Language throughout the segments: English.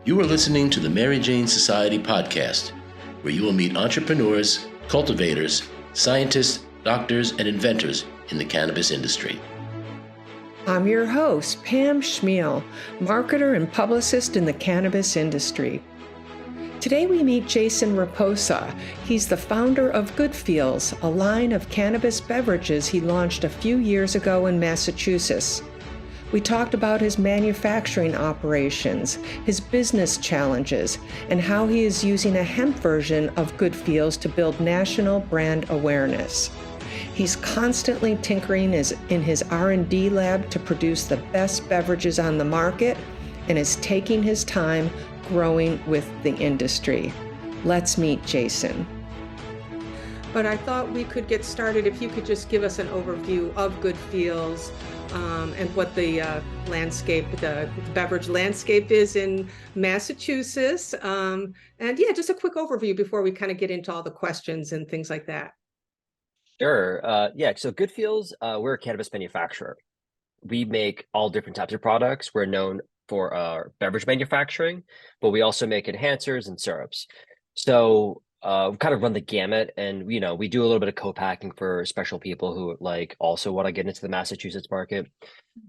You are listening to the Mary Jane Society podcast, where you will meet entrepreneurs, cultivators, scientists, doctors, and inventors in the cannabis industry. I'm your host, Pam Schmiel, marketer and publicist in the cannabis industry. Today we meet Jason Reposa. He's the founder of Good Feels, a line of cannabis beverages he launched a few years ago in Massachusetts. We talked about his manufacturing operations, his business challenges, and how he is using a hemp version of Good Feels to build national brand awareness. He's constantly tinkering in his R&D lab to produce the best beverages on the market and is taking his time growing with the industry. Let's meet Jason. But I thought we could get started if you could just give us an overview of Good Feels and what the landscape, the beverage landscape is in Massachusetts. And yeah, just a quick overview before we kind of get into all the questions and things like that. Sure. So Good Feels, we're a cannabis manufacturer. We make all different types of products. We're known for our beverage manufacturing, but we also make enhancers and syrups. So we kind of run the gamut, and we do a little bit of co-packing for special people who like also want to get into the Massachusetts market.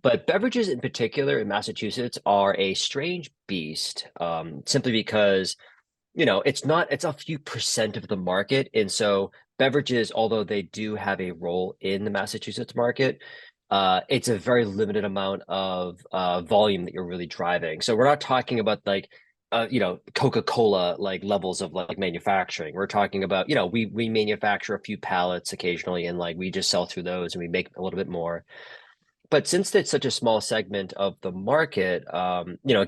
But beverages in particular in Massachusetts are a strange beast, simply because it's a few percent of the market. And so beverages, although they do have a role in the Massachusetts market, it's a very limited amount of volume that you're really driving. So we're not talking about like Coca-Cola like levels of like manufacturing. We're talking about, we manufacture a few pallets occasionally, and like we just sell through those and we make a little bit more. But since it's such a small segment of the market,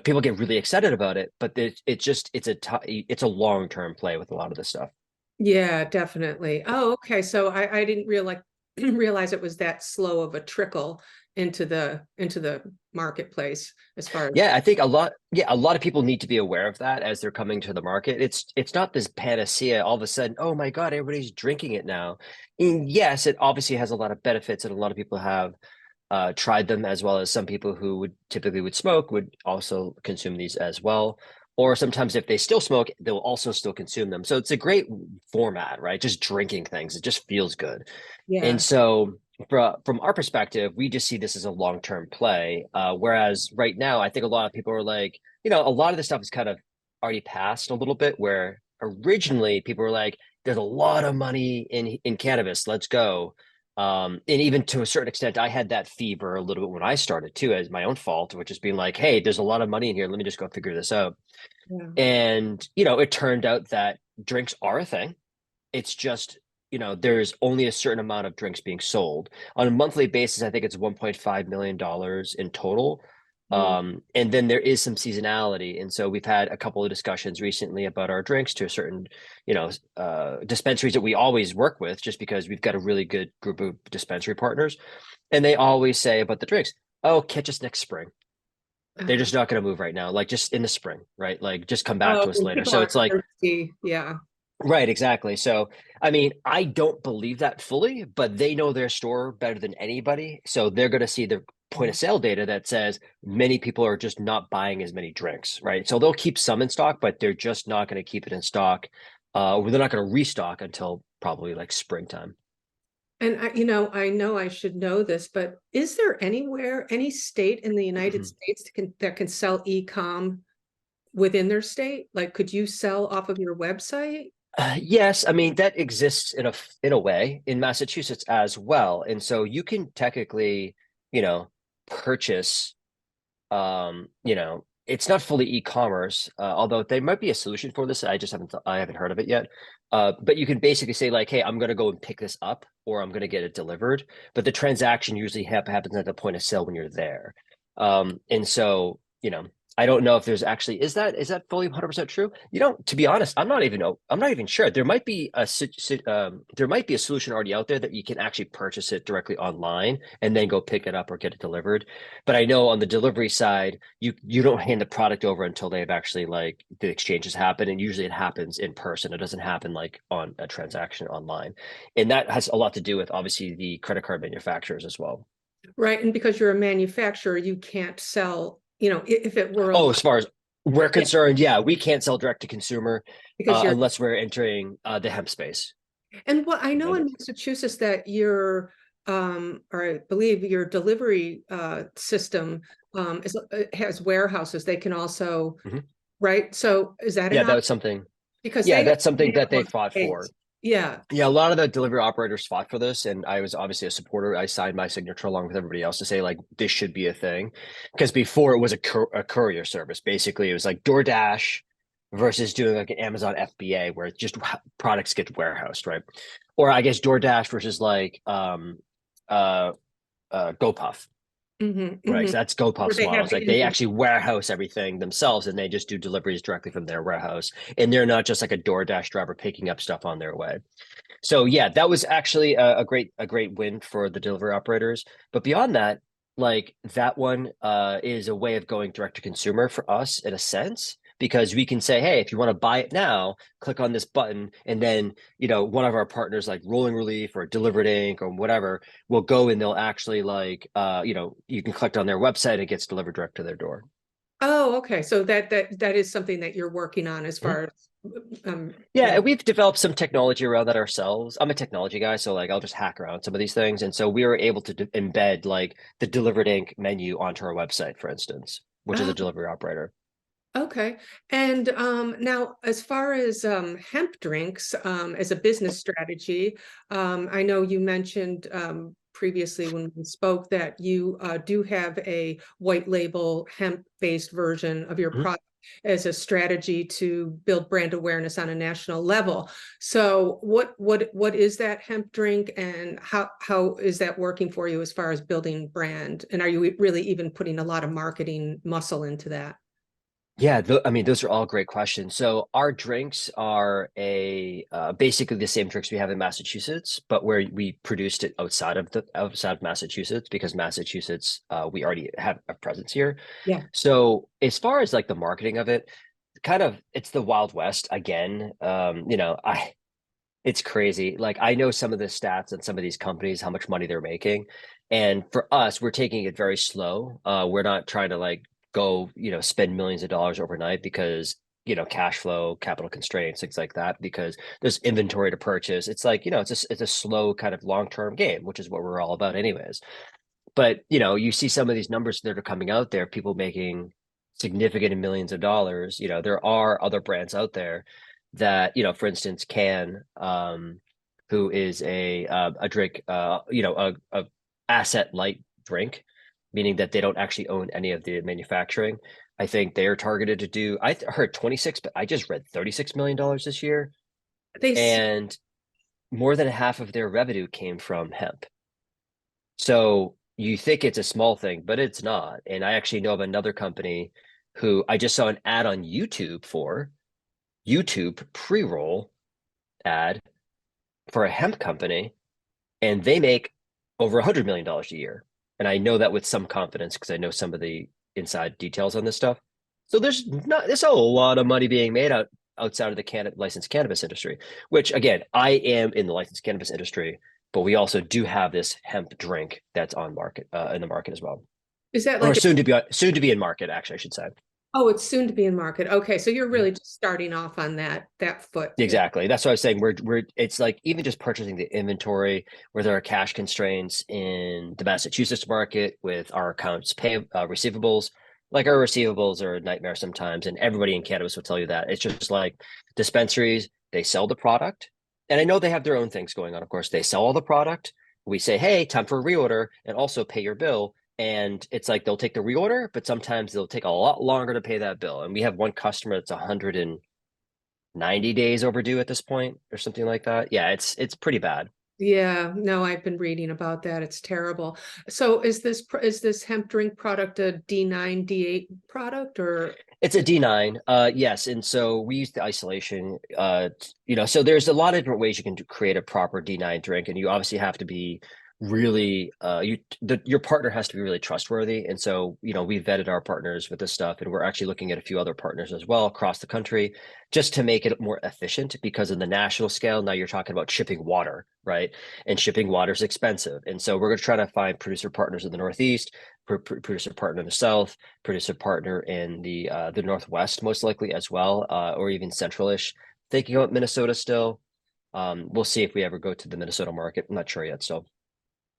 people get really excited about it, but it's a long-term play with a lot of this stuff. Yeah, definitely. Oh, okay. So I didn't realize it was that slow of a trickle into the marketplace as far as. Yeah, I think a lot of people need to be aware of that as they're coming to the market. It's not this panacea all of a sudden, oh my God, everybody's drinking it now. And yes, it obviously has a lot of benefits, and a lot of people have tried them, as well as some people who would typically smoke would also consume these as well. Or sometimes if they still smoke, they'll also still consume them. So it's a great format, right? Just drinking things. It just feels good. Yeah. And so from our perspective, we just see this as a long-term play. Whereas right now, I think a lot of people are like, a lot of this stuff is kind of already passed a little bit, where originally people were like, there's a lot of money in cannabis, let's go. And even to a certain extent, I had that fever a little bit when I started too, as my own fault, which is being like, hey, there's a lot of money in here. Let me just go figure this out. Yeah. And, it turned out that drinks are a thing. It's just, there's only a certain amount of drinks being sold on a monthly basis. I think it's $1.5 million in total. And then there is some seasonality. And so we've had a couple of discussions recently about our drinks to a certain, dispensaries that we always work with, just because we've got a really good group of dispensary partners. And they always say about the drinks, oh, catch us next spring. They're just not going to move right now. Like just in the spring, right? Like just come back to us later. So it's like, yeah. Right, exactly. So, I mean, I don't believe that fully, but they know their store better than anybody. So they're going to see the point of sale data that says many people are just not buying as many drinks, right? So they'll keep some in stock, but they're just not going to keep it in stock. Or they're not going to restock until probably like springtime. And I know I should know this, but is there any state in the United States that can sell e-com within their state? Like, could you sell off of your website? Yes, I mean that exists in a way in Massachusetts as well, and so you can technically, purchase. It's not fully e-commerce, although there might be a solution for this. I haven't heard of it yet. But you can basically say like, hey, I'm going to go and pick this up, or I'm going to get it delivered. But the transaction usually happens at the point of sale when you're there, and so I don't know if there's actually is that fully 100% true? To be honest, I'm not even sure. There might be a solution already out there that you can actually purchase it directly online and then go pick it up or get it delivered. But I know on the delivery side, you don't hand the product over until they've actually like the exchanges happen, and usually it happens in person. It doesn't happen like on a transaction online, and that has a lot to do with obviously the credit card manufacturers as well. Right, and because you're a manufacturer, you can't sell. If it were as far as We're Yeah, concerned, yeah, we can't sell direct to consumer because you're, unless we're entering the hemp space. and what I know And in Massachusetts that your, or I believe your delivery system has warehouses. They can also, Mhm. right? So is that an Yeah, that option? was something. Because Yeah, they that's something have that they more fought space. for. Yeah. Yeah, a lot of the delivery operators fought for this, and I was obviously a supporter. I signed my signature along with everybody else to say like this should be a thing, because before it was a courier service. Basically, it was like DoorDash versus doing like an Amazon FBA where just products get warehoused, right? Or I guess DoorDash versus like GoPuff. Right. Hmm. So that's Where GoPuff's they model. have It's the like they inventory. actually warehouse everything themselves and they just do deliveries directly from their warehouse. And they're not just like a DoorDash driver picking up stuff on their way. So yeah, that was actually a great win for the delivery operators. But beyond that, like that one is a way of going direct to consumer for us in a sense, because we can say, hey, if you want to buy it now, click on this button, and then one of our partners like Rolling Relief or Delivered Inc. or whatever will go and they'll actually like you can click on their website and it gets delivered direct to their door. Oh, okay. So that is something that you're working on as Mhm. far as Yeah, and we've developed some technology around that ourselves. I'm a technology guy, so like I'll just hack around some of these things. And so we were able to embed like the Delivered Inc. menu onto our website, for instance, which is a oh, delivery operator. okay. And now, as far as hemp drinks as a business strategy, I know you mentioned previously when we spoke that you do have a white label hemp-based version of your Mhm. product as a strategy to build brand awareness on a national level. So, what is that hemp drink, and how is that working for you as far as building brand? And are you really even putting a lot of marketing muscle into that? Yeah, I mean, those are all great questions. So our drinks are basically the same drinks we have in Massachusetts, but where we produced it outside of Massachusetts because Massachusetts we already have a presence here. Yeah. So as far as like the marketing of it, kind of it's the Wild West again. It's crazy. Like I know some of the stats and some of these companies, how much money they're making. And for us, we're taking it very slow. We're not trying to like go, spend millions of dollars overnight because, cash flow, capital constraints, things like that, because there's inventory to purchase. It's like, it's a slow kind of long-term game, which is what we're all about anyways. But, you see some of these numbers that are coming out there, people making significant millions of dollars. There are other brands out there that, for instance, who is a drink, a asset light drink, meaning that they don't actually own any of the manufacturing. I think they are targeted to do, heard 26, but I just read $36 million this year. They And more than half of their revenue came from hemp. So you think it's a small thing, but it's not. And I actually know of another company who I just saw an ad on YouTube for YouTube pre-roll ad for a hemp company, and they make over $100 million a year. And I know that with some confidence because I know some of the inside details on this stuff. So there's a lot of money being made outside of the licensed cannabis industry, which again, I am in the licensed cannabis industry, but we also do have this hemp drink that's on market in the market as well, is that or like soon to be in market. Actually, I should say. oh, it's soon to be in market. Okay, so you're Mhm. really just starting off on that foot. Exactly. That's what I was saying. It's like even just purchasing the inventory where there are cash constraints in the Massachusetts market with our accounts pay receivables. Like our receivables are a nightmare sometimes, and everybody in cannabis will tell you that. It's just like dispensaries, they sell the product. And I know they have their own things going on, of course. They sell all the product. We say, hey, time for a reorder and also pay your bill. And it's like they'll take the reorder, but sometimes they'll take a lot longer to pay that bill. And we have one customer that's 190 days overdue at this point or something like that. Yeah, it's pretty bad. Yeah, no, I've been reading about that. It's terrible. So is this hemp drink product a D9, D8 product or It's a D9. Yes, and so we use the isolation. So there's a lot of different ways you can create a proper D9 drink, and you obviously have to be really your partner has to be really trustworthy. And so, we vetted our partners with this stuff, and we're actually looking at a few other partners as well across the country just to make it more efficient because in the national scale, now you're talking about shipping water, right? And shipping water is expensive. And so we're going to try to find producer partners in the Northeast producer partner in the South, producer partner in the Northwest, most likely as well, or even central-ish. Thinking about Minnesota still. We'll see if we ever go to the Minnesota market. I'm not sure yet still.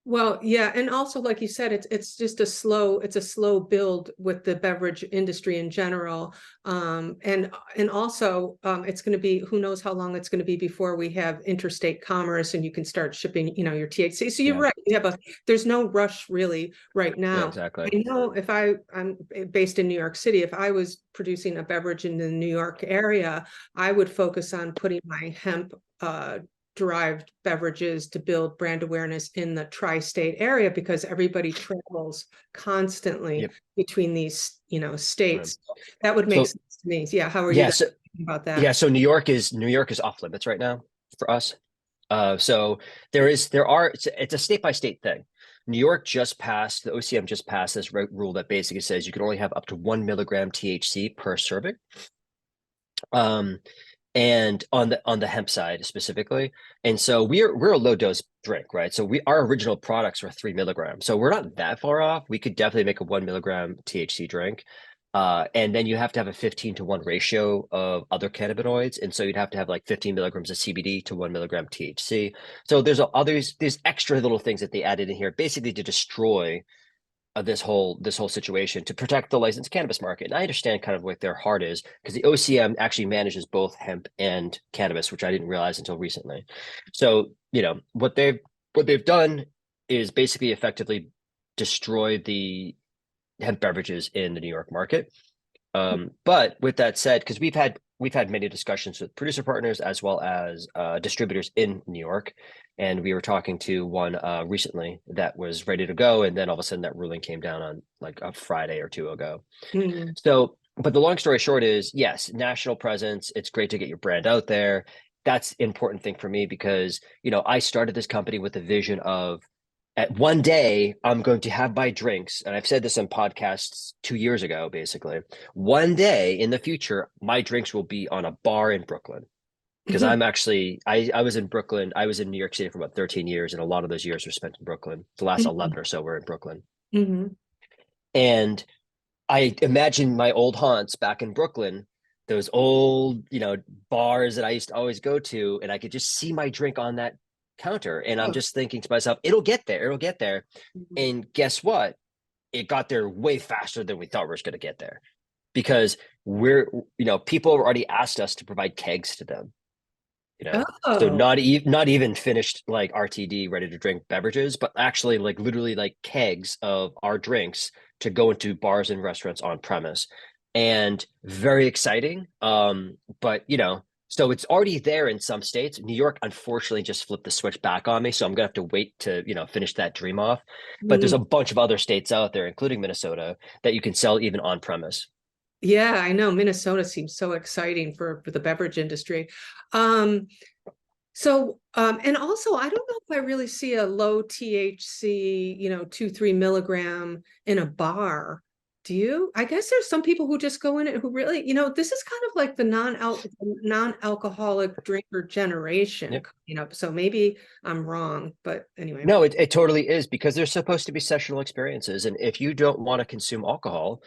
Well, yeah, and also like you said, it's just a slow build with the beverage industry in general, and also it's going to be, who knows how long it's going to be before we have interstate commerce and you can start shipping, your THC. So you're right, there's no rush really right now. Yeah, exactly. I know if I'm based in New York City, if I was producing a beverage in the New York area, I would focus on putting my hemp derived beverages to build brand awareness in the tri-state area, because everybody travels constantly between these, states. Right. That would make sense to me. Yeah. How are you guys thinking about that? Yeah. So New York is off limits right now for us. So it's a state by state thing. New York just passed, the OCM just passed this rule that basically says you can only have up to 1 milligram THC per serving. And on the hemp side specifically. And so we're a low dose drink, right? So our original products were 3 milligrams. So we're not that far off. We could definitely make a 1 milligram THC drink. And then you have to have a 15-to-1 ratio of other cannabinoids. And so you'd have to have like 15 milligrams of CBD to 1 milligram THC. So there's extra little things that they added in here, basically to destroy this whole situation, to protect the licensed cannabis market. And I understand kind of what their heart is, because the OCM actually manages both hemp and cannabis, which I didn't realize until recently. So, what they've done is basically effectively destroy the hemp beverages in the New York market. But with that said, because we've had many discussions with producer partners as well as distributors in New York. And we were talking to one recently that was ready to go. And then all of a sudden that ruling came down on like a Friday or two ago. Mm-hmm. So, but the long story short is, yes, national presence. It's great to get your brand out there. That's an important thing for me because, I started this company with the vision of, at one day, I'm going to have my drinks. And I've said this on podcasts 2 years ago, basically. One day in the future, my drinks will be on a bar in Brooklyn. Because I'm actually, I was in Brooklyn. I was in New York City for about 13 years. And a lot of those years were spent in Brooklyn. The last 11 or so were in Brooklyn. Mm-hmm. And I imagine my old haunts back in Brooklyn, those old, bars that I used to always go to. And I could just see my drink on that counter. And I'm just thinking to myself, it'll get there. Mm-hmm. And guess what? It got there way faster than we thought we were going to get there. Because people already asked us to provide kegs to them. So not even finished like RTD ready to drink beverages, but actually like literally like kegs of our drinks to go into bars and restaurants on premise, and very exciting. But so it's already there in some states. New York, unfortunately, just flipped the switch back on me, so I'm gonna have to wait to finish that dream off. But there's a bunch of other states out there, including Minnesota, that you can sell even on premise. Yeah, I know. Minnesota seems so exciting for the beverage industry. And also, I don't know if I really see a low THC, 2-3 milligram in a bar. Do you? I guess there's some people who just go in it who really, this is kind of like the non-alcoholic drinker generation, so maybe I'm wrong, but anyway. No, it totally is, because they're supposed to be sessional experiences. And if you don't want to consume alcohol,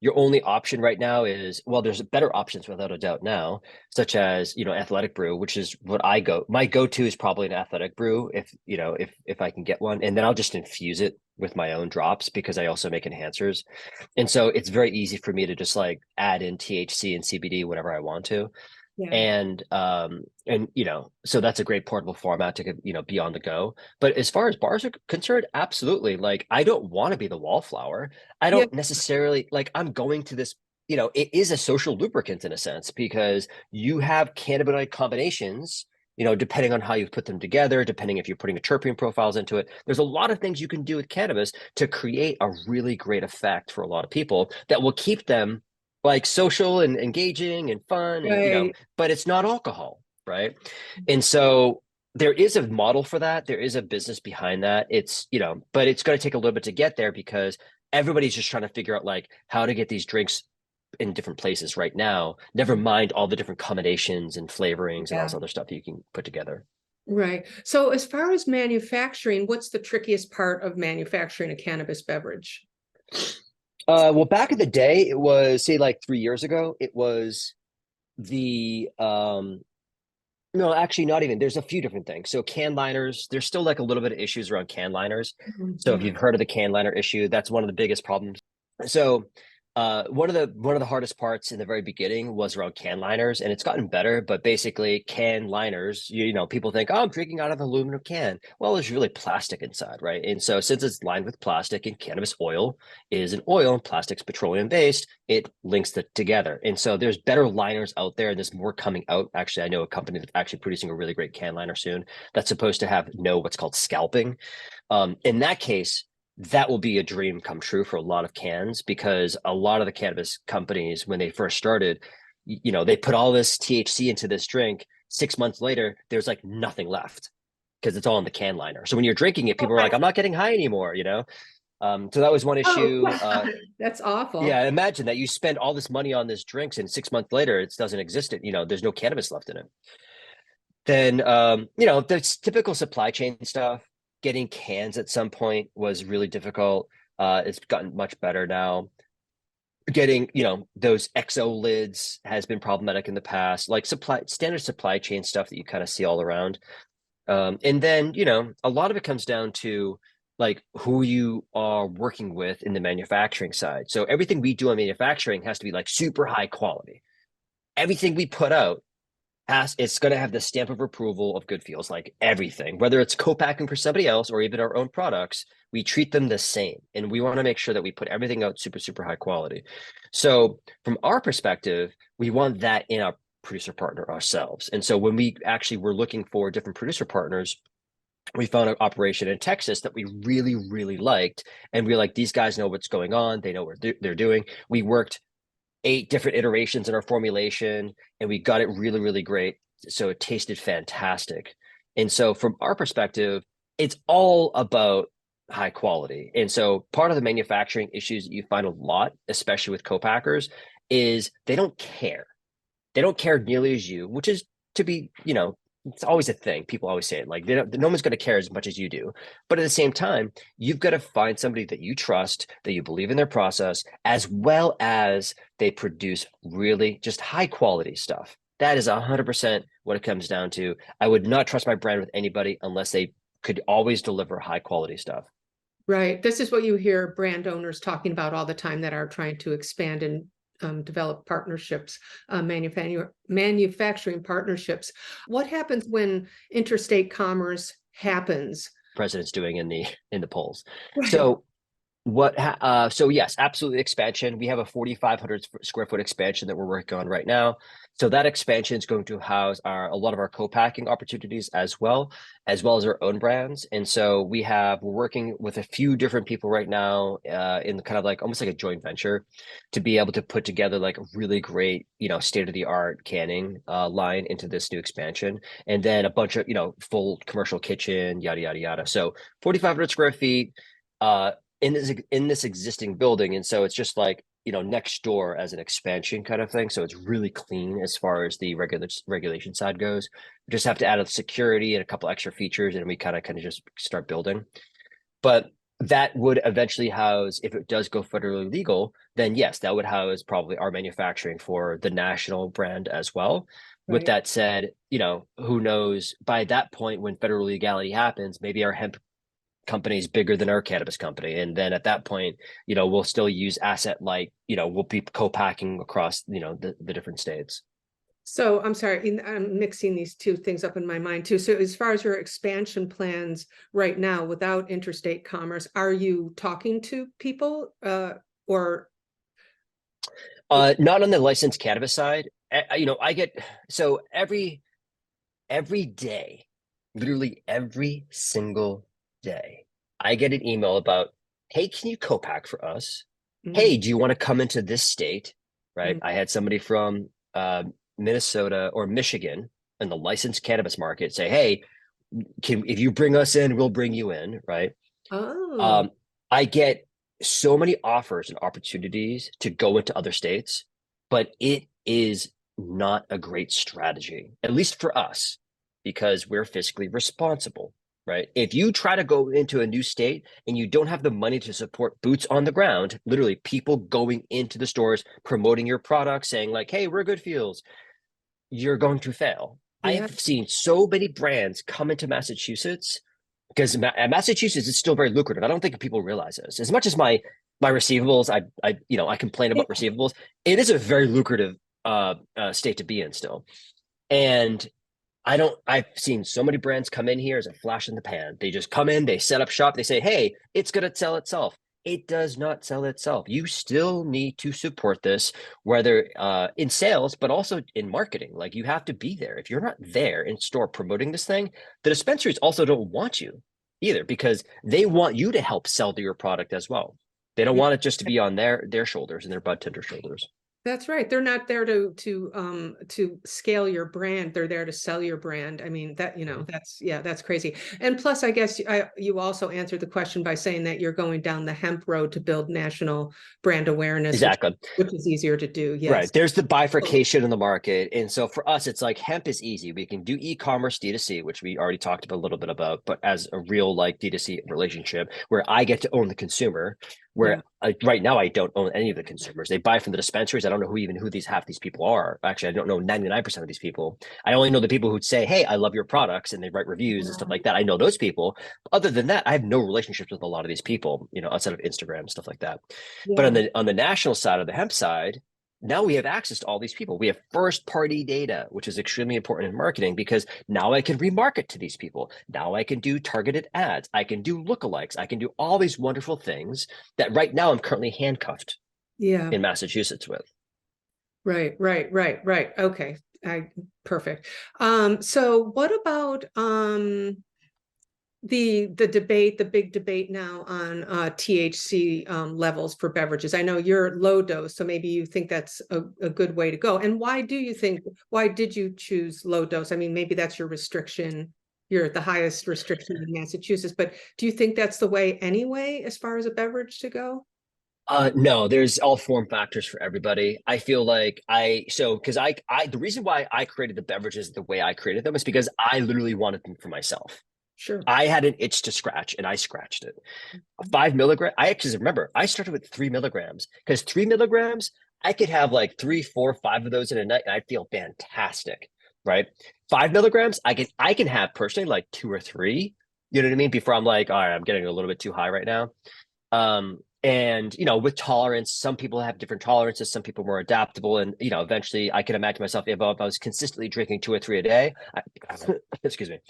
your only option right now is, well, there's better options without a doubt now, such as, athletic brew, which is what my go-to is probably an athletic brew if I can get one. And then I'll just infuse it with my own drops, because I also make enhancers. And so it's very easy for me to just like add in THC and CBD whenever I want to. Yeah. And so that's a great portable format to be on the go. But as far as bars are concerned, absolutely. Like, I don't want to be the wallflower. I don't necessarily like, I'm going to this, it is a social lubricant in a sense, because you have cannabinoid combinations, depending on how you put them together, depending if you're putting the terpene profiles into it. There's a lot of things you can do with cannabis to create a really great effect for a lot of people that will keep them like social and engaging and fun, and but it's not alcohol, right? And so there is a model for that. There is a business behind that. It's but it's going to take a little bit to get there, because everybody's just trying to figure out like how to get these drinks in different places right now. Never mind all the different combinations and flavorings and all this other stuff that you can put together. Right. So as far as manufacturing, what's the trickiest part of manufacturing a cannabis beverage? Well, back in the day, it was say like 3 years ago, it was the no, actually not even. There's a few different things. So can liners, there's still like a little bit of issues around can liners. So if Yeah. you've heard of the can liner issue, that's one of the biggest problems. So one of the hardest parts in the very beginning was around can liners, and it's gotten better. But basically, can liners, people think, oh, I'm drinking out of an aluminum can. Well, there's really plastic inside, right? And so since it's lined with plastic, and cannabis oil is an oil, and plastic's petroleum based, it links it together. And so there's better liners out there, and there's more coming out. Actually, I know a company that's actually producing a really great can liner soon that's supposed to have no what's called scalping. In that case, that will be a dream come true for a lot of cans, because a lot of the cannabis companies, when they first started, they put all this THC into this drink. 6 months later, there's like nothing left because it's all in the can liner. So when you're drinking it, people are like, I'm not getting high anymore. So that was one Oh, issue. that's awful. Yeah, imagine that you spend all this money on this drinks and 6 months later it doesn't exist. There's no cannabis left in it. Then there's typical supply chain stuff. Getting cans at some point was really difficult. It's gotten much better now. Getting, those XO lids has been problematic in the past, like standard supply chain stuff that you kind of see all around. And then, a lot of it comes down to like who you are working with in the manufacturing side. So everything we do on manufacturing has to be like super high quality. Everything we put out it's going to have the stamp of approval of Good Feels, like everything, whether it's co-packing for somebody else or even our own products, we treat them the same. And we want to make sure that we put everything out super, super high quality. So from our perspective, we want that in our producer partner ourselves. And so when we actually were looking for different producer partners, we found an operation in Texas that we really, really liked. And we were like, these guys know what's going on. They know what they're doing. We worked 8 different iterations in our formulation, and we got it really, really great. So it tasted fantastic. And so from our perspective, it's all about high quality. And so part of the manufacturing issues that you find a lot, especially with co-packers, is they don't care. They don't care nearly as you, which is to be, it's always a thing. People always say it, like no one's going to care as much as you do. But at the same time, you've got to find somebody that you trust, that you believe in their process, as well as they produce really just high quality stuff. That is 100% what it comes down to. I would not trust my brand with anybody unless they could always deliver high quality stuff. Right. This is what you hear brand owners talking about all the time that are trying to expand and develop partnerships, manufacturing partnerships. What happens when interstate commerce happens? President's doing in the polls. Right. So so yes, absolutely expansion. We have a 4,500 square foot expansion that we're working on right now. So that expansion is going to house a lot of our co-packing opportunities as well as our own brands. And so we're working with a few different people right now in kind of like almost like a joint venture to be able to put together like a really great, state-of-the-art canning line into this new expansion. And then a bunch of, full commercial kitchen, yada, yada, yada. So 4,500 square feet, in this existing building. And so it's just like, next door as an expansion kind of thing. So it's really clean as far as the regulation side goes. We just have to add a security and a couple extra features, and we kind of just start building. But that would eventually house, if it does go federally legal, then yes, that would house probably our manufacturing for the national brand as well. Right. With that said, who knows, by that point, when federal legality happens, maybe our hemp company is bigger than our cannabis company. And then at that point, we'll still use asset light, we'll be co-packing across, the different states. So I'm sorry, I'm mixing these two things up in my mind too. So as far as your expansion plans right now, without interstate commerce, are you talking to people or? Not on the licensed cannabis side. I get, so every day, literally every single day, I get an email about, hey, can you co-pack for us? Hey, do you want to come into this state? Right. I had somebody from Minnesota or Michigan in the licensed cannabis market say, hey, if you bring us in, we'll bring you in. Right. Oh. I get so many offers and opportunities to go into other states, but it is not a great strategy, at least for us, because we're fiscally responsible. right? If you try to go into a new state and you don't have the money to support boots on the ground, literally people going into the stores, promoting your product, saying like, hey, we're Good Feels, you're going to fail. Yeah. I've seen so many brands come into Massachusetts because Massachusetts is still very lucrative. I don't think people realize this. As much as my receivables, I complain about receivables. It is a very lucrative state to be in still. And I've seen so many brands come in here as a flash in the pan. They just come in, they set up shop, they say, hey, it's going to sell itself. It does not sell itself. You still need to support this, whether in sales, but also in marketing. Like you have to be there. If you're not there in store promoting this thing, the dispensaries also don't want you either because they want you to help sell your product as well. They don't want it just to be on their shoulders and their bud tender shoulders. That's right. They're not there to scale your brand. They're there to sell your brand. I mean, that, that's crazy. And plus, I guess you also answered the question by saying that you're going down the hemp road to build national brand awareness. Exactly. Which is easier to do. Yes. Right. There's the bifurcation in the market. And so for us, it's like hemp is easy. We can do e-commerce D2C, which we already talked about a little bit about, but as a real like D2C relationship where I get to own the consumer, where right now I don't own any of the consumers. They buy from the dispensaries. I don't know who half these people are. Actually, I don't know 99% of these people. I only know the people who'd say, hey, I love your products, and they write reviews and stuff like that. I know those people. Other than that, I have no relationships with a lot of these people, outside of Instagram and stuff like that. Yeah. But on the national side of the hemp side, now we have access to all these people. We have first party data, which is extremely important in marketing because now I can remarket to these people. Now I can do targeted ads. I can do lookalikes. I can do all these wonderful things that right now I'm currently handcuffed in Massachusetts with. Right. Okay. Perfect. So what about the big debate now on THC levels for beverages? I know you're low dose, so maybe you think that's a good way to go. And why did you choose low dose? I mean, maybe that's your restriction. You're at the highest restriction in Massachusetts, but do you think that's the way anyway, as far as a beverage to go? No, there's all form factors for everybody. I feel like the reason why I created the beverages the way I created them is because I literally wanted them for myself. Sure. I had an itch to scratch and I scratched it. 5 milligrams. I actually remember I started with 3 milligrams because 3 milligrams, I could have like 3, 4, 5 of those in a night and I feel fantastic. Right. 5 milligrams, I can have personally like 2 or 3, you know what I mean? Before I'm like, all right, I'm getting a little bit too high right now. And, with tolerance, some people have different tolerances, some people are more adaptable. And, eventually I can imagine myself, if I was consistently drinking 2 or 3 a day, excuse me.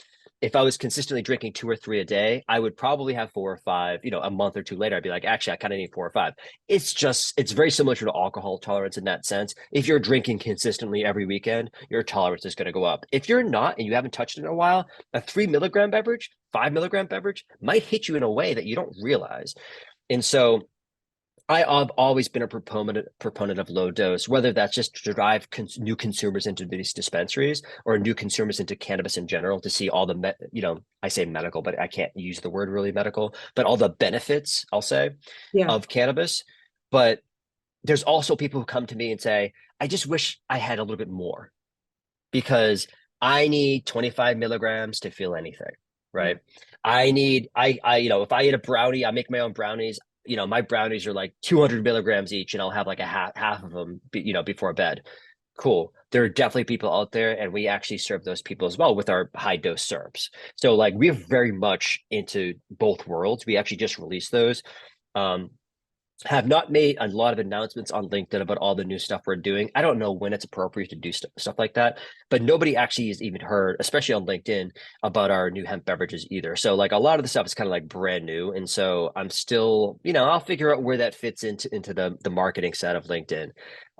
If I was consistently drinking 2 or 3 a day, I would probably have 4 or 5, a month or two later, I'd be like, actually, I kind of need 4 or 5. It's very similar to alcohol tolerance in that sense. If you're drinking consistently every weekend, your tolerance is going to go up. If you're not, and you haven't touched it in a while, a 3 milligram beverage, 5 milligram beverage might hit you in a way that you don't realize. And so I've always been a proponent of low dose, whether that's just to drive new consumers into these dispensaries or new consumers into cannabis in general to see all the, I say medical, but I can't use the word really medical, but all the benefits, I'll say, of cannabis. But there's also people who come to me and say, I just wish I had a little bit more because I need 25 milligrams to feel anything, right? If I eat a brownie, I make my own brownies. My brownies are like 200 milligrams each and I'll have like a half of them, before bed. Cool. There are definitely people out there and we actually serve those people as well with our high dose syrups. So like we're very much into both worlds. We actually just released those. Have not made a lot of announcements on LinkedIn about all the new stuff we're doing. I don't know when it's appropriate to do stuff like that, but nobody actually has even heard, especially on LinkedIn, about our new hemp beverages either. So like a lot of the stuff is kind of like brand new. And so I'm still, I'll figure out where that fits into the marketing side of LinkedIn.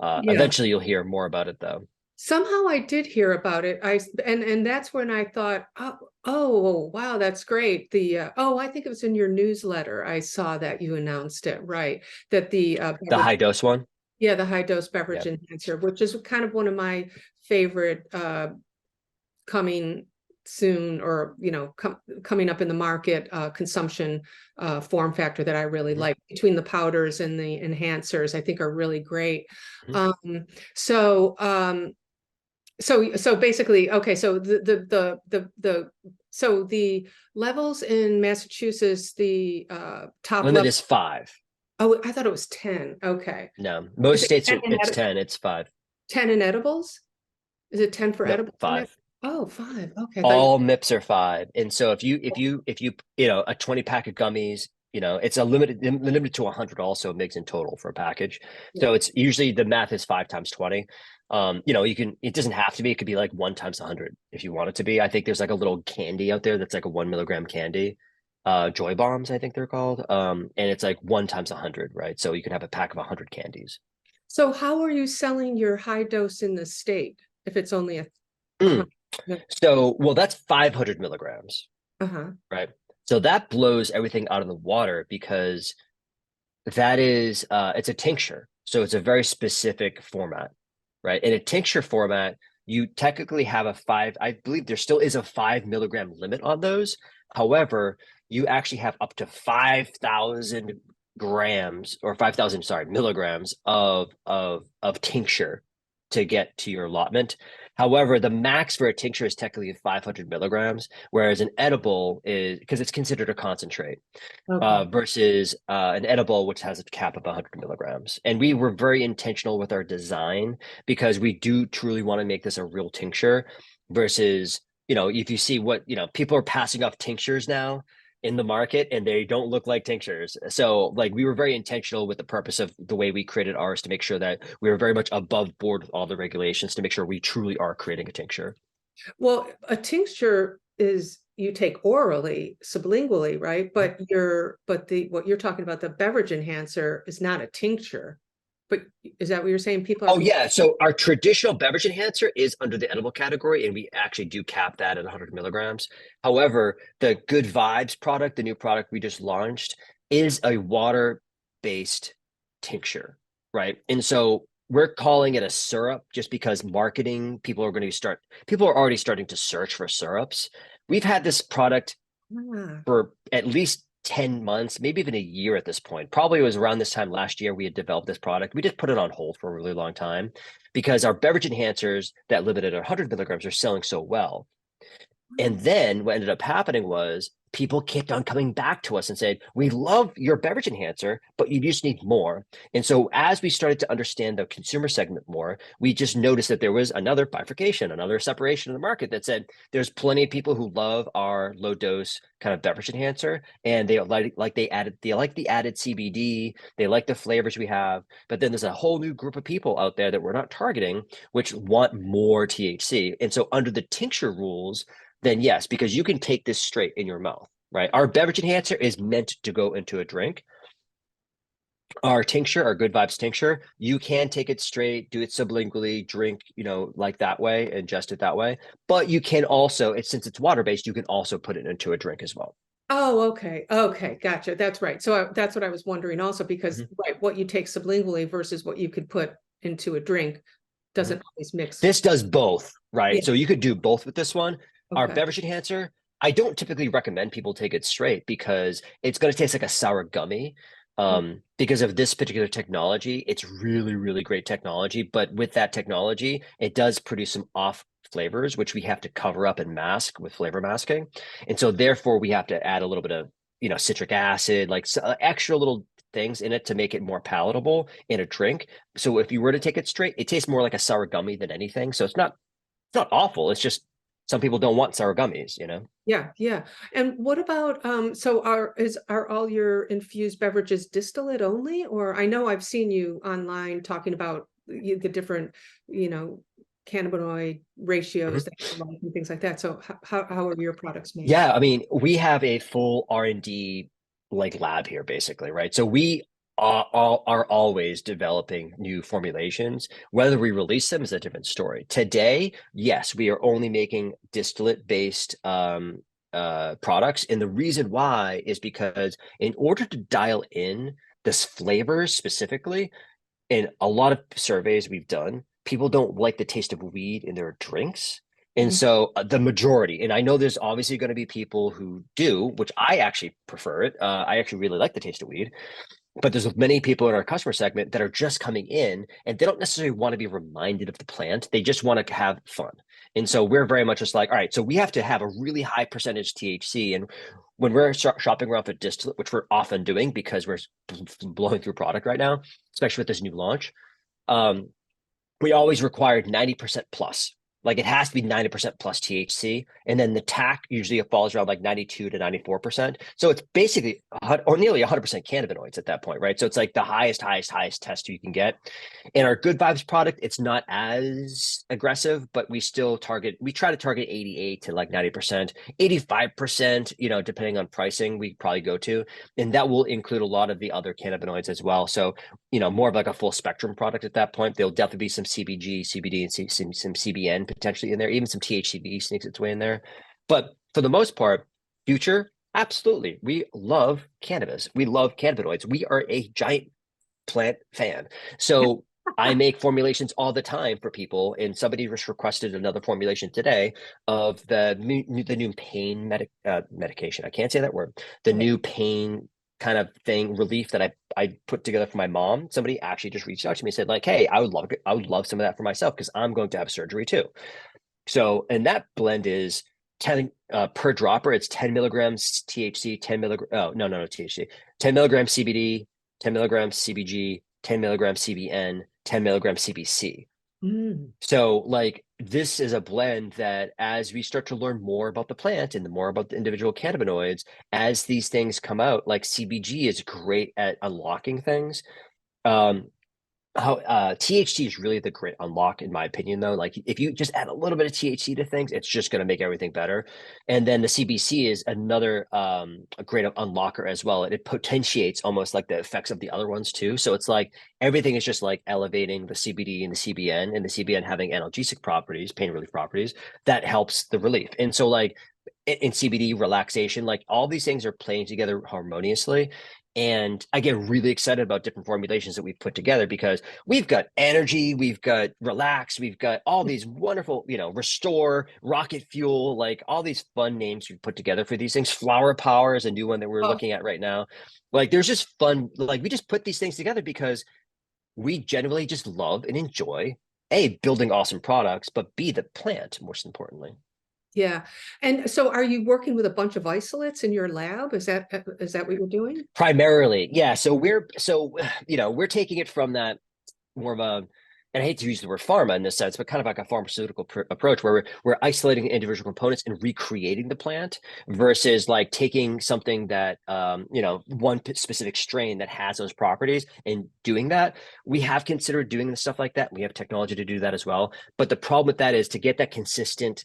Eventually you'll hear more about it though. Somehow I did hear about it. And that's when I thought, oh, wow, that's great. I think it was in your newsletter. I saw that you announced it, right? That the high dose one. Yeah, the high dose beverage enhancer, which is kind of one of my favorite coming soon or coming up in the market consumption form factor that I really like. Between the powders and the enhancers, I think are really great. So basically, okay, so so the levels in Massachusetts, the top Limit level. is 5. Oh, I thought it was 10. Okay. No, Is most it states 10 in it's 10, it's 5. 10 in edibles? Is it 10 for Nope, edibles? 5. Oh, 5. Okay. I thought All MIPS are 5. And so if you a 20 pack of gummies, it's limited to 100 also MIGs in total for a package. So it's usually the math is 5 times 20. It doesn't have to be, it could be like 1 times 100 if you want it to be. I think there's like a little candy out there that's like a 1 milligram candy. Joy bombs, I think they're called. And it's like 1 times 100, right? So you can have a pack of 100 candies. So how are you selling your high dose in the state if it's only a Mm. 100? So, well, that's 500 milligrams, Uh-huh. right? So that blows everything out of the water because that is it's a tincture. So it's a very specific format, right? In a tincture format, you technically have I believe there still is a 5 milligram limit on those. However, you actually have up to 5,000 grams or 5,000, sorry, milligrams of tincture to get to your allotment. However, the max for a tincture is technically 500 milligrams, whereas an edible is, because it's considered a concentrate, Okay. versus an edible, which has a cap of 100 milligrams. And we were very intentional with our design because we do truly want to make this a real tincture versus, if you see what, people are passing off tinctures now in the market and they don't look like tinctures. So like we were very intentional with the purpose of the way we created ours to make sure that we were very much above board with all the regulations to make sure we truly are creating a tincture. Well, a tincture is you take orally, sublingually, right? But what you're talking about, the beverage enhancer is not a tincture. But is that what you're saying? People have Oh yeah, so our traditional beverage enhancer is under the edible category, and we actually do cap that at 100 milligrams. However, the Good Vibes product, the new product we just launched, is a water-based tincture, right? And so we're calling it a syrup just because marketing, people are already starting to search for syrups. We've had this product ah, for at least 10 months, maybe even a year at this point. Probably it was around this time last year we had developed this product. We just put it on hold for a really long time because our beverage enhancers that limited at 100 milligrams are selling so well. And then what ended up happening was people kept on coming back to us and said, we love your beverage enhancer, but you just need more. And so as we started to understand the consumer segment more, we just noticed that there was another bifurcation, another separation in the market that said there's plenty of people who love our low dose kind of beverage enhancer and they like the added CBD, they like the flavors we have, but then there's a whole new group of people out there that we're not targeting which want more THC. And so under the tincture rules, then yes, because you can take this straight in your mouth, right? Our beverage enhancer is meant to go into a drink. Our tincture, our Good Vibes tincture, you can take it straight, do it sublingually, drink, like that way, ingest it that way. But you can also, since it's water-based, you can also put it into a drink as well. oh, okay. Okay. Gotcha. That's right. So that's what I was wondering also, because Mhm. right, what you take sublingually versus what you could put into a drink doesn't always mix. This does both, right? Yeah. So you could do both with this one. Our Okay. beverage enhancer, I don't typically recommend people take it straight because it's going to taste like a sour gummy. Because of this particular technology, it's really, really great technology. But with that technology, it does produce some off flavors, which we have to cover up and mask with flavor masking. And so therefore we have to add a little bit of, citric acid, like extra little things in it to make it more palatable in a drink. So if you were to take it straight, it tastes more like a sour gummy than anything. So it's not awful. It's just some people don't want sour gummies. Yeah, yeah. And what about so are all your infused beverages distillate only? Or I know I've seen you online talking about the different, cannabinoid ratios that you like and things like that. So how are your products made? Yeah, I mean, we have a full R&D like lab here, basically, right? So we are always developing new formulations. Whether we release them is a different story. Today, yes, we are only making distillate-based products, and the reason why is because in order to dial in this flavors specifically, in a lot of surveys we've done, people don't like the taste of weed in their drinks. And Mhm. so the majority, and I know there's obviously going to be people who do, which I actually prefer it. I actually really like the taste of weed. But there's many people in our customer segment that are just coming in and they don't necessarily want to be reminded of the plant. They just want to have fun. And so we're very much just like, all right, so we have to have a really high percentage THC. And when we're shopping around for distillate, which we're often doing because we're blowing through product right now, especially with this new launch, we always required 90% plus. Like it has to be 90% plus THC. And then the TAC usually falls around like 92 to 94%. So it's basically or nearly 100% cannabinoids at that point, right? So it's like the highest test you can get. In our Good Vibes product, it's not as aggressive, but we try to target 88 to like 90%, 85%, depending on pricing, we probably go to. And that will include a lot of the other cannabinoids as well. So, more of like a full spectrum product at that point. There'll definitely be some CBG, CBD, and some CBN potentially in there, even some THCV sneaks its way in there. But for the most part, future, absolutely. We love cannabis. We love cannabinoids. We are a giant plant fan. So I make formulations all the time for people. And somebody just requested another formulation today of the new pain medication. I can't say that word. The new pain kind of thing, relief that I put together for my mom. Somebody actually just reached out to me and said like, hey, I would love some of that for myself because I'm going to have surgery too. So, and that blend is 10 per dropper. It's 10 milligrams THC, 10 milligrams. Oh, no, THC, 10 milligrams CBD, 10 milligrams CBG, 10 milligrams CBN, 10 milligrams CBC. So like this is a blend that as we start to learn more about the plant and the more about the individual cannabinoids, as these things come out, like CBG is great at unlocking things. THC is really the great unlock in my opinion though. Like if you just add a little bit of THC to things, it's just going to make everything better. And then the CBC is another a great unlocker as well. It potentiates almost like the effects of the other ones too. So it's like everything is just like elevating the CBD and the CBN having analgesic properties, pain relief properties that helps the relief. And so like in CBD relaxation, like all these things are playing together harmoniously. And I get really excited about different formulations that we've put together because we've got energy, we've got relax, we've got all these wonderful, restore, rocket fuel, like all these fun names we've put together for these things. Flower power is a new one that we're looking at right now. Like there's just fun, like we just put these things together because we generally just love and enjoy building awesome products, but B, the plant, most importantly. Yeah. And so are you working with a bunch of isolates in your lab? Is that what you're doing? Primarily, yeah. So we're taking it from that more of a, and I hate to use the word pharma in this sense, but kind of like a pharmaceutical approach where we're isolating individual components and recreating the plant versus like taking something that, one specific strain that has those properties and doing that. We have considered doing stuff like that. We have technology to do that as well. But the problem with that is to get that consistent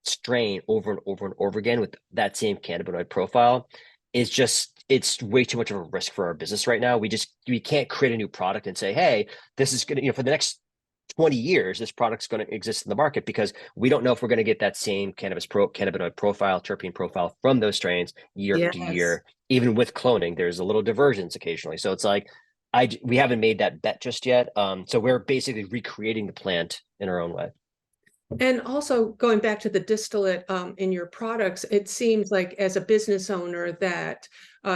strain over and over and over again with that same cannabinoid profile is just, it's way too much of a risk for our business right now. We can't create a new product and say, hey, this is going to, for the next 20 years, this product's going to exist in the market because we don't know if we're going to get that same cannabinoid profile, terpene profile from those strains year after year. Even with cloning, there's a little divergence occasionally. So it's like, we haven't made that bet just yet. So we're basically recreating the plant in our own way. And also going back to the distillate in your products, it seems like as a business owner that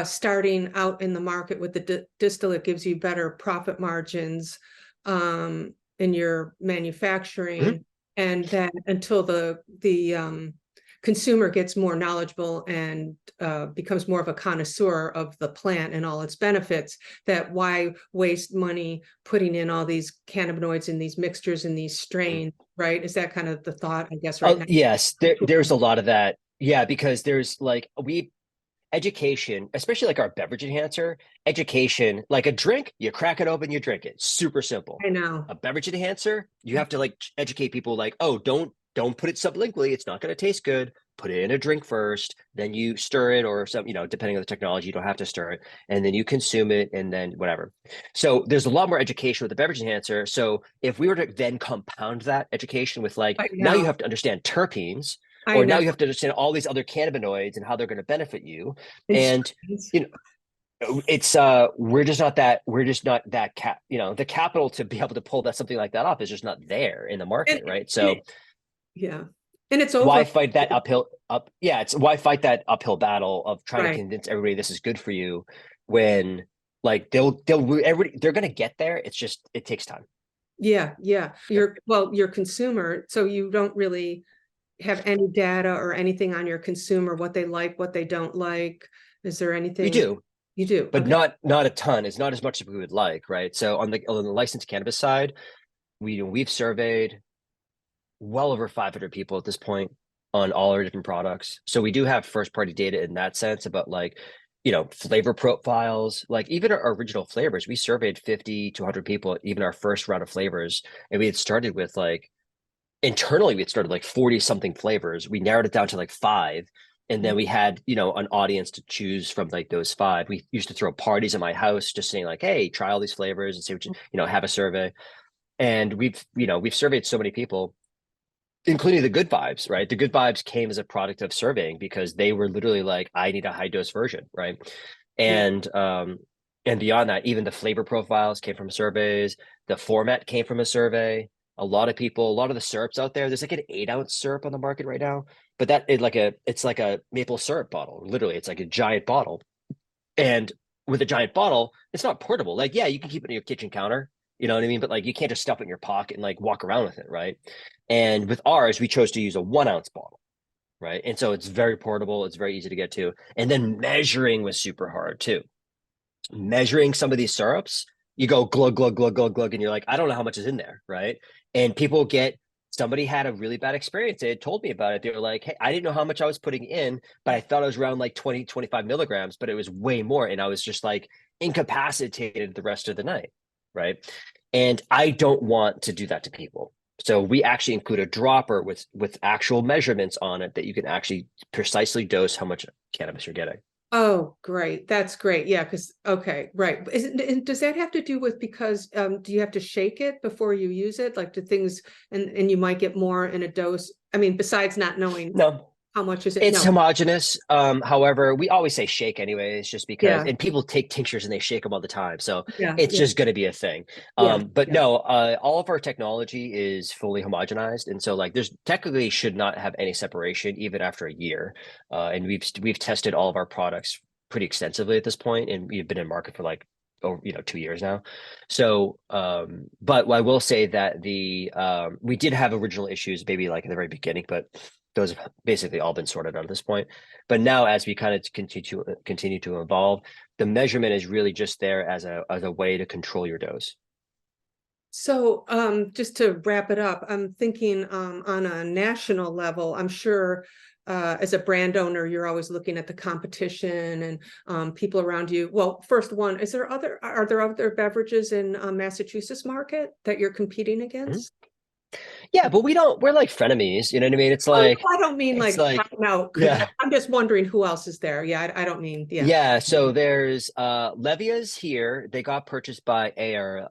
starting out in the market with the distillate gives you better profit margins in your manufacturing, and that until the consumer gets more knowledgeable and becomes more of a connoisseur of the plant and all its benefits, that why waste money putting in all these cannabinoids in these mixtures and these strains, right? Is that kind of the thought, I guess, right now? Yes, there's a lot of that. Yeah, because there's like education, especially like our beverage enhancer, education, like a drink, you crack it open, you drink it. Super simple. I know. A beverage enhancer, you have to like educate people like, oh, don't put it sublingually. It's not going to taste good. Put it in a drink first, then you stir it, or some, depending on the technology, you don't have to stir it, and then you consume it, and then whatever. So there's a lot more education with the beverage enhancer. So if we were to then compound that education with like, now you have to understand terpenes, now you have to understand all these other cannabinoids and how they're going to benefit you. And it's we're just not that the capital to be able to pull something like that off is just not there in the market, right? So yeah. And it's over. Why fight that why fight that uphill battle of trying to convince everybody this is good for you when Like they're gonna get there. It's just it takes time. Yeah, yeah. You're consumer, so you don't really have any data or anything on your consumer, what they like, what they don't like. Is there You anything do, you do? but Okay. not a ton. It's not as much as we would like, right? So on the licensed cannabis side, we've surveyed well over 500 people at this point on all our different products. So we do have first party data in that sense about like, flavor profiles, like even our original flavors. We surveyed 50 to 100 people, even our first round of flavors. And we had started with like, internally, we had started like 40 something flavors. We narrowed it down to like 5. And then we had, an audience to choose from like those 5. We used to throw parties at my house, just saying like, hey, try all these flavors and see what have a survey. And we've surveyed so many people, including the good vibes, right? The good vibes came as a product of surveying because they were literally like, I need a high dose version, right? Yeah. And beyond that, even the flavor profiles came from surveys. The format came from a survey. A lot of the syrups out there, there's like an 8-ounce syrup on the market right now, but it's like a maple syrup bottle. Literally, it's like a giant bottle. And with a giant bottle, it's not portable. Like, yeah, you can keep it on your kitchen counter, you know what I mean? But like, you can't just stuff it in your pocket and like walk around with it, right? And with ours, we chose to use a 1-ounce bottle, right? And so it's very portable. It's very easy to get to. And then measuring was super hard too. Measuring some of these syrups, you go glug, glug, glug, glug, glug, and you're like, I don't know how much is in there, right? And somebody had a really bad experience. They had told me about it. They were like, hey, I didn't know how much I was putting in, but I thought it was around like 20, 25 milligrams, but it was way more. And I was just like incapacitated the rest of the night, right? And I don't want to do that to people. So we actually include a dropper with actual measurements on it that you can actually precisely dose how much cannabis you're getting. Oh, great. That's great. Yeah, because okay, right. Does that have to do with because do you have to shake it before you use it? Like do things and you might get more in a dose? I mean, besides not knowing No, how much is it? it's No. homogenous. However, we always say shake anyways, just because, Yeah. and people take tinctures and they shake them all the time. So Yeah. it's Yeah. just going to be a thing. Yeah. But Yeah. no, all of our technology is fully homogenized. And so like there's technically should not have any separation even after a year. And we've tested all of our products pretty extensively at this point, and we've been in market for like over 2 years now. So but I will say that we did have original issues maybe like in the very beginning, but those have basically all been sorted out at this point. But now as we kind of continue to evolve, the measurement is really just there as a way to control your dose. So just to wrap it up, I'm thinking on a national level, I'm sure as a brand owner, you're always looking at the competition and people around you. Well, first one, are there other beverages in Massachusetts market that you're competing Mhm. against? Yeah, but we're like frenemies, you know what I mean? Oh, no, I don't mean It's like, like, no, yeah. I'm just wondering who else is there. Yeah, I don't mean, yeah. Yeah, so there's Levia's here. They got purchased by Air,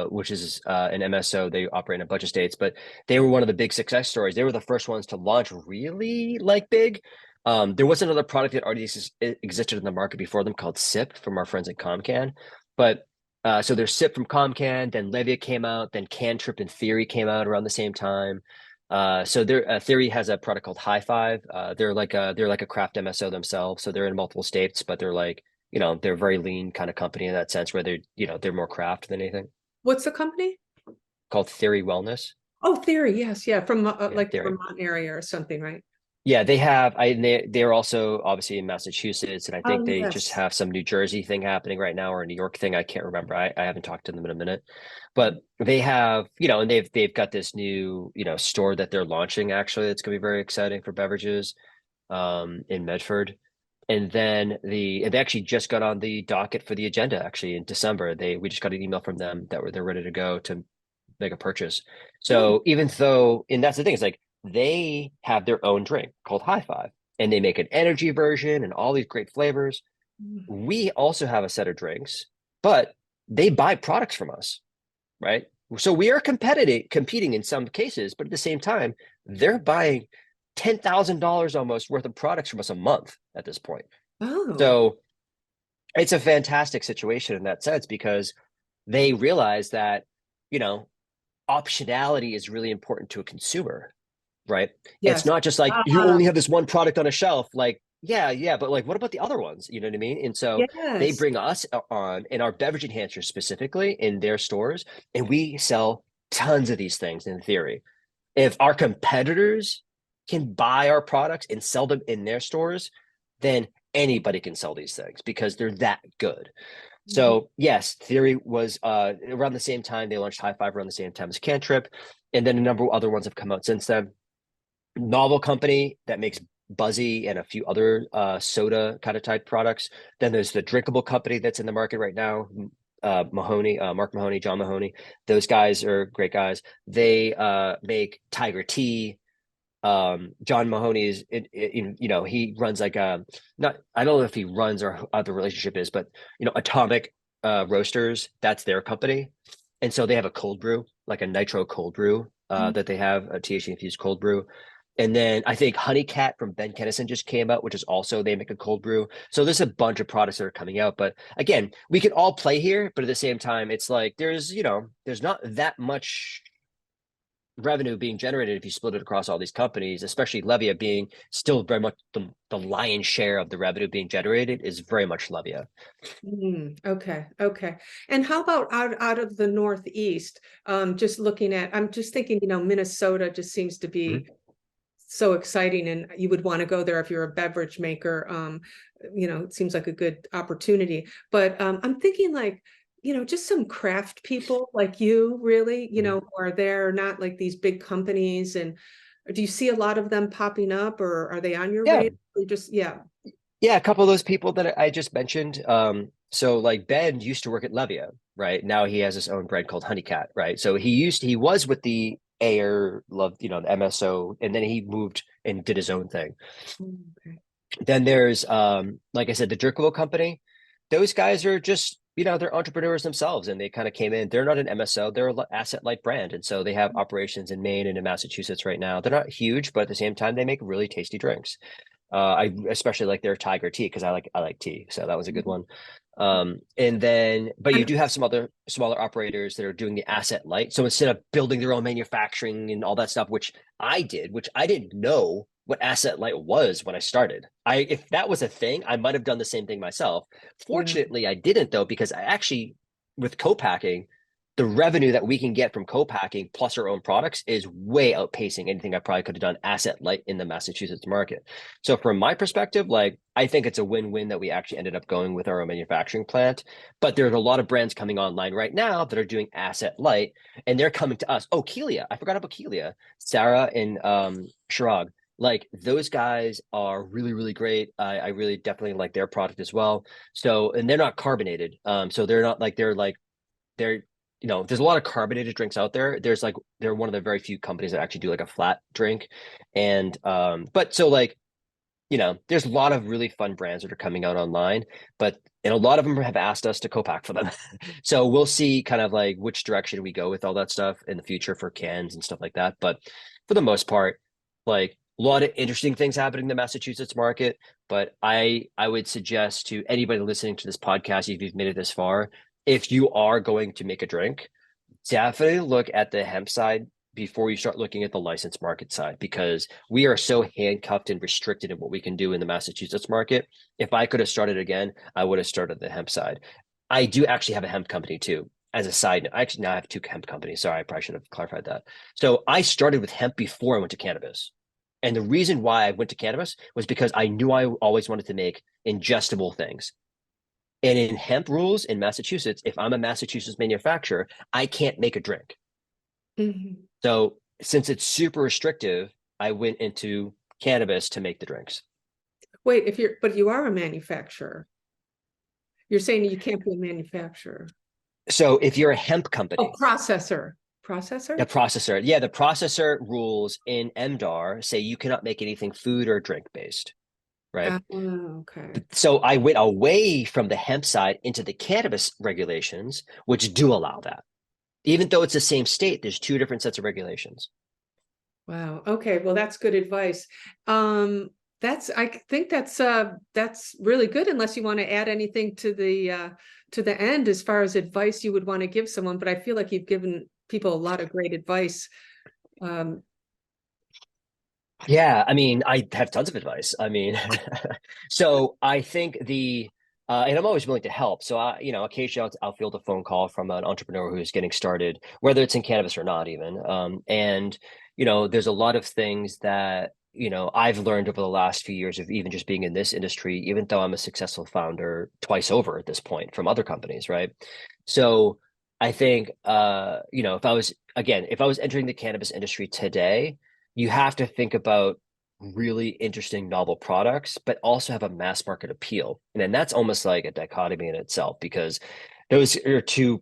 which is an MSO. They operate in a bunch of states, but they were one of the big success stories. They were the first ones to launch really like big. There was another product that already existed in the market before them called SIP from our friends at ComCan. But so there's SIP from ComCan, then Levia came out, then Cantrip and Theory came out around the same time. So Theory has a product called High Five. They're like a craft MSO themselves. So they're in multiple states, but they're like, they're a very lean kind of company in that sense where they're more craft than anything. What's the company? Called Theory Wellness. Oh, Theory. Yes. Yeah. From Yeah, like the Theory. Vermont area or something, right? Yeah, they're also obviously in Massachusetts, and I think Oh, they just yes. have some New Jersey thing happening right now or a New York thing. I can't remember. I haven't talked to them in a minute. But they have, and they've got this new, store that they're launching actually. It's gonna be very exciting for beverages in Medford. And then they actually just got on the docket for the agenda actually in December. We just got an email from them that they're ready to go to make a purchase. Oh, So even though, and that's the thing, is like they have their own drink called High Five, and they make an energy version and all these great flavors. We also have a set of drinks, but they buy products from us, right? So we are competing in some cases, but at the same time, they're buying $10,000 almost worth of products from us a month at this point. oh, So it's a fantastic situation in that sense because they realize that, you know, optionality is really important to a consumer, right? It's yes. not just like you Ah, only have this one product on a shelf. Like Yeah, but like, what about the other ones? You know what I mean? And so they Yes. bring us on and our beverage enhancers specifically in their stores, and we sell tons of these things in theory. If our competitors can buy our products and sell them in their stores, then anybody can sell these things because they're that good. Mhm. So yes, Theory was around the same time. They launched High Five around the same time as Cantrip, and then a number of other ones have come out since then. Novel company that makes Buzzy and a few other soda kind of type products. Then there's the drinkable company that's in the market right now. Mahoney, Mark Mahoney, John Mahoney. Those guys are great guys. They make Tiger Tea. John Mahoney is, he runs like not, I don't know if he runs or how the relationship is, but Atomic Roasters, that's their company. And so they have a cold brew, like a nitro cold brew that they have, a THC infused cold brew. And then I think Honey Cat from Ben Kennison just came out, which is also they make a cold brew. So there's a bunch of products that are coming out. But again, we can all play here, but at the same time, it's like there's not that much revenue being generated if you split it across all these companies, especially Levia being still very much the lion's share of the revenue being generated is very much Levia. Okay, okay. And how about out of the Northeast? Just looking at, I'm just thinking, Minnesota just seems to be Mhm. so exciting, and you would want to go there if you're a beverage maker. It seems like a good opportunity. But I'm thinking like, just some craft people like you, really, Mhm. who are there, not like these big companies. And do you see a lot of them popping up, or are they on your Yeah, radar? Or just, yeah. yeah, a couple of those people that I just mentioned. So like Ben used to work at Levia, right? Now he has his own brand called Honeycat, right? So he was with the Ayer, loved, the MSO, and then he moved and did his own thing. Okay. Then there's like I said, the Jerkable company. Those guys are just, they're entrepreneurs themselves and they kind of came in. They're not an MSO, they're an asset light brand. And so they have operations in Maine and in Massachusetts right now. They're not huge, but at the same time, they make really tasty drinks. I especially like their Tiger tea because I like tea. So that was a good one. And then, but you I'm do have some other smaller operators that are doing the asset light. So instead of building their own manufacturing and all that stuff, which I did, which I didn't know what asset light was when I started. If that was a thing, I might have done the same thing myself. Yeah. Fortunately, I didn't though, because I actually, with co-packing, the revenue that we can get from co-packing plus our own products is way outpacing anything I probably could have done asset light in the Massachusetts market. So from my perspective, like I think it's a win-win that we actually ended up going with our own manufacturing plant. But there's a lot of brands coming online right now that are doing asset light, and they're coming to us. Oh, Kelia, I forgot about Kelia, Sarah and Shirag. Like those guys are really, really great. I really definitely like their product as well. So, and they're not carbonated. So they're not like they're there's a lot of carbonated drinks out there. They're one of the very few companies that actually do like a flat drink. And but so like, there's a lot of really fun brands that are coming out online, and a lot of them have asked us to co-pack for them. So we'll see kind of like which direction we go with all that stuff in the future for cans and stuff like that. But for the most part, like a lot of interesting things happening in the Massachusetts market. But I would suggest to anybody listening to this podcast, if you've made it this far, if you are going to make a drink, definitely look at the hemp side before you start looking at the licensed market side, because we are so handcuffed and restricted in what we can do in the Massachusetts market. If I could have started again, I would have started the hemp side. I do actually have a hemp company too. As a side note, I actually now have two hemp companies. Sorry, I probably should have clarified that. So I started with hemp before I went to cannabis. And the reason why I went to cannabis was because I knew I always wanted to make ingestible things. And in hemp rules in Massachusetts, if I'm a Massachusetts manufacturer, I can't make a drink. Mhm. So since it's super restrictive, I went into cannabis to make the drinks. Wait, but you are a manufacturer. You're saying you can't be a manufacturer. So if you're a hemp Oh, company, processor. Processor? the processor, yeah, the processor rules in MDAR say you cannot make anything food or drink based, right? Okay. So I went away from the hemp side into the cannabis regulations, which do allow that. Even though it's the same state, there's two different sets of regulations. Wow. Okay. Well, that's good advice. I think that's really good, unless you want to add anything to the end as far as advice you would want to give someone. But I feel like you've given people a lot of great advice. Um, Yeah, I mean, I have tons of advice. I mean, so I think and I'm always willing to help. So occasionally I'll field a phone call from an entrepreneur who's getting started, whether it's in cannabis or not even. And there's a lot of things that, I've learned over the last few years of even just being in this industry, even though I'm a successful founder twice over at this point from other companies, right? So I think, if I was entering the cannabis industry today, you have to think about really interesting novel products, but also have a mass market appeal. And then that's almost like a dichotomy in itself because those are two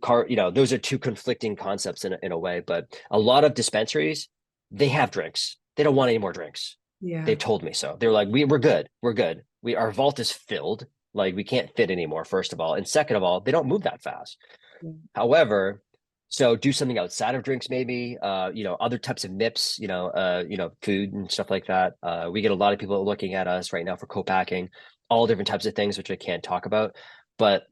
conflicting concepts in a way. But a lot of dispensaries, they have drinks. They don't want any more drinks. Yeah. They've told me so. They're like, we're good. We're good. Our vault is filled. Like we can't fit anymore, first of all. And second of all, they don't move that fast. Yeah. However, so do something outside of drinks, maybe, other types of MIPS, food and stuff like that. We get a lot of people looking at us right now for co-packing, all different types of things, which I can't talk about. But,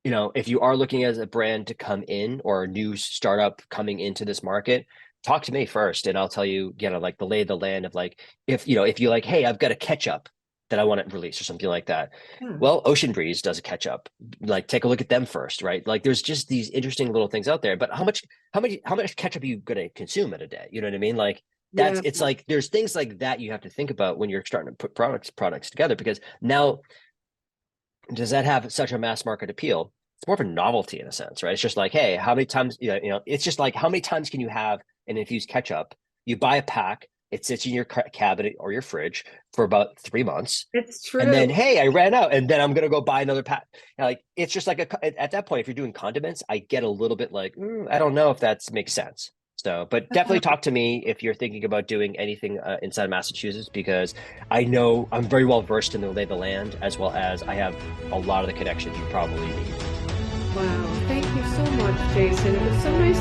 if you are looking as a brand to come in or a new startup coming into this market, talk to me first. And I'll tell you, like the lay of the land of like, if you like, hey, I've got a ketchup that I want to release or something like that. Well, Ocean Breeze does a ketchup. Like, take a look at them first, right? Like, there's just these interesting little things out there. But how much ketchup are you going to consume in a day? You know what I mean? Like, it's like there's things like that you have to think about when you're starting to put products together. Because now, does that have such a mass market appeal? It's more of a novelty in a sense, right? It's just like, hey, how many times? It's just like how many times can you have an infused ketchup? You buy a pack. It sits in your cabinet or your fridge for about 3 months. It's true. And then, hey, I ran out, and then I'm gonna go buy another pack. Like, it's just like at that point, if you're doing condiments, I get a little bit like, I don't know if that makes sense. So, but definitely talk to me if you're thinking about doing anything inside Massachusetts, because I know I'm very well versed in the lay of the land, as well as I have a lot of the connections you probably need. Wow, thank you so much, Jason. It was so nice